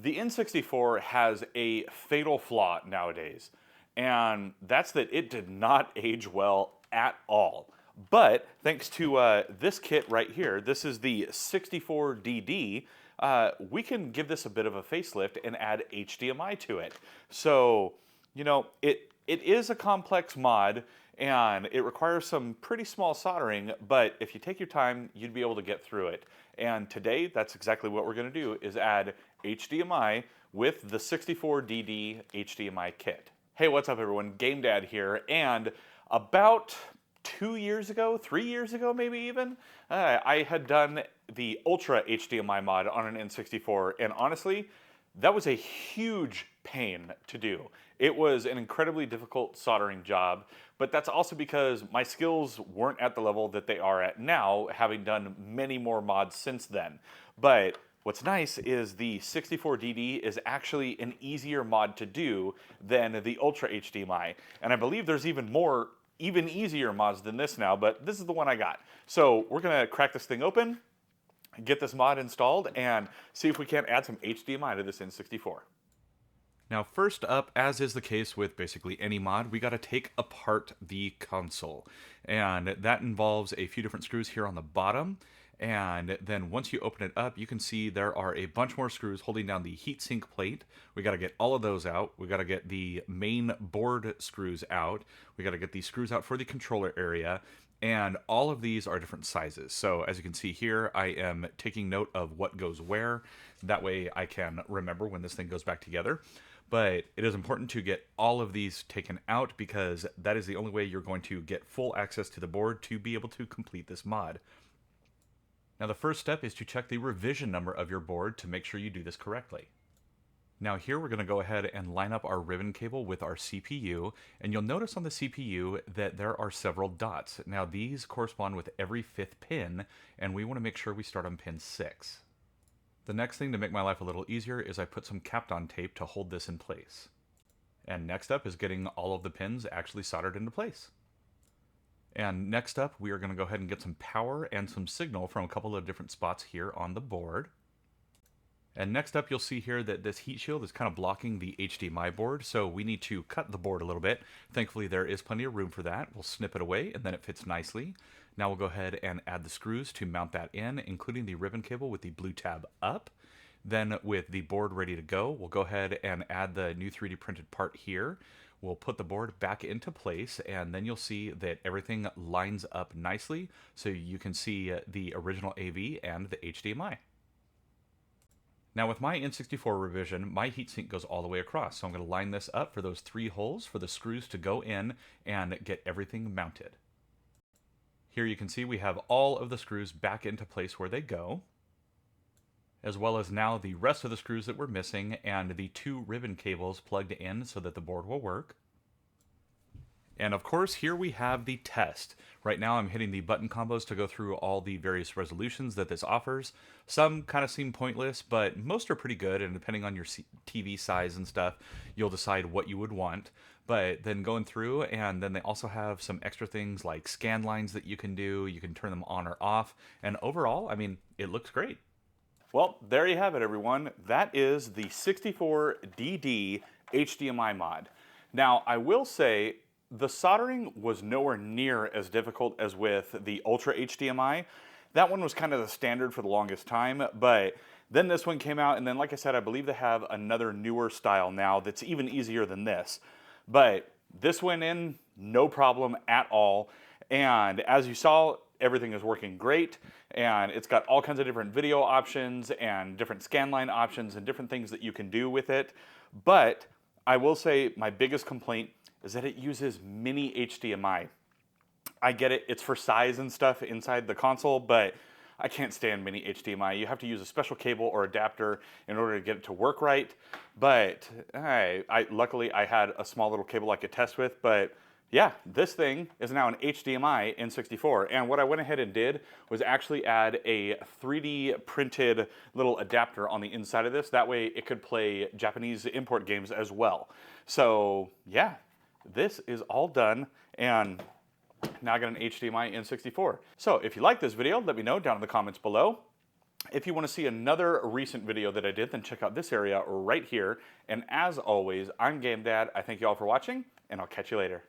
The N64 has a fatal flaw nowadays, and that's that it did not age well at all. But thanks to this kit right here, this is the 64DD, we can give this a bit of a facelift and add HDMI to it. So, you know, it is a complex mod, and it requires some pretty small soldering, but if you take your time, you'd be able to get through it. And today, that's exactly what we're going to do, is add HDMI with the 64DD HDMI kit. Hey, what's up everyone? Game Dad here, and about 2 years ago, 3 years ago maybe even, I had done the Ultra HDMI mod on an N64, and honestly, that was a huge pain to do. It was an incredibly difficult soldering job, but that's also because my skills weren't at the level that they are at now, having done many more mods since then. But what's nice is the 64DD is actually an easier mod to do than the Ultra HDMI. And I believe there's even easier mods than this now, but this is the one I got. So we're gonna crack this thing open, get this mod installed, and see if we can't add some HDMI to this N64. Now first up, as is the case with basically any mod, we got to take apart the console. And that involves a few different screws here on the bottom. And then once you open it up, you can see there are a bunch more screws holding down the heatsink plate. We got to get all of those out. We got to get the main board screws out. We got to get the screws out for the controller area. And all of these are different sizes. So as you can see here, I am taking note of what goes where. That way I can remember when this thing goes back together. But it is important to get all of these taken out because that is the only way you're going to get full access to the board to be able to complete this mod. Now the first step is to check the revision number of your board to make sure you do this correctly. Now here we're going to go ahead and line up our ribbon cable with our CPU, and you'll notice on the CPU that there are several dots. Now these correspond with every 5th pin, and we want to make sure we start on pin 6. The next thing to make my life a little easier is I put some Kapton tape to hold this in place. And next up is getting all of the pins actually soldered into place. And next up, we are going to go ahead and get some power and some signal from a couple of different spots here on the board. And next up, you'll see here that this heat shield is kind of blocking the HDMI board, so we need to cut the board a little bit. Thankfully, there is plenty of room for that. We'll snip it away, and then it fits nicely. Now we'll go ahead and add the screws to mount that in, including the ribbon cable with the blue tab up. Then with the board ready to go, we'll go ahead and add the new 3D printed part here. We'll put the board back into place, and then you'll see that everything lines up nicely, so you can see the original AV and the HDMI. Now with my N64 revision, my heatsink goes all the way across, so I'm going to line this up for those 3 holes for the screws to go in and get everything mounted. Here you can see we have all of the screws back into place where they go, as well as now the rest of the screws that we're missing and the 2 ribbon cables plugged in so that the board will work. And of course, here we have the test. Right now I'm hitting the button combos to go through all the various resolutions that this offers. Some kind of seem pointless, but most are pretty good, and depending on your TV size and stuff, you'll decide what you would want. But then going through, and then they also have some extra things like scan lines that you can do. You can turn them on or off, and overall, I mean, it looks great. Well, there you have it, everyone. That is the 64DD HDMI mod. Now, I will say, the soldering was nowhere near as difficult as with the Ultra HDMI. That one was kind of the standard for the longest time, but then this one came out, and then like I said, I believe they have another newer style now that's even easier than this. But this went in no problem at all, and as you saw, everything is working great, and it's got all kinds of different video options and different scanline options and different things that you can do with it. But I will say my biggest complaint is that it uses mini HDMI. I get it, it's for size and stuff inside the console, but I can't stand mini HDMI. You have to use a special cable or adapter in order to get it to work right. But luckily I had a small little cable I could test with, but yeah, this thing is now an HDMI N64, and what I went ahead and did was actually add a 3D printed little adapter on the inside of this. That way it could play Japanese import games as well. So yeah, this is all done, and now I got an HDMI N64. So if you like this video, let me know down in the comments below. If you want to see another recent video that I did, then check out this area right here. And as always, I'm Game Dad. I thank you all for watching, and I'll catch you later.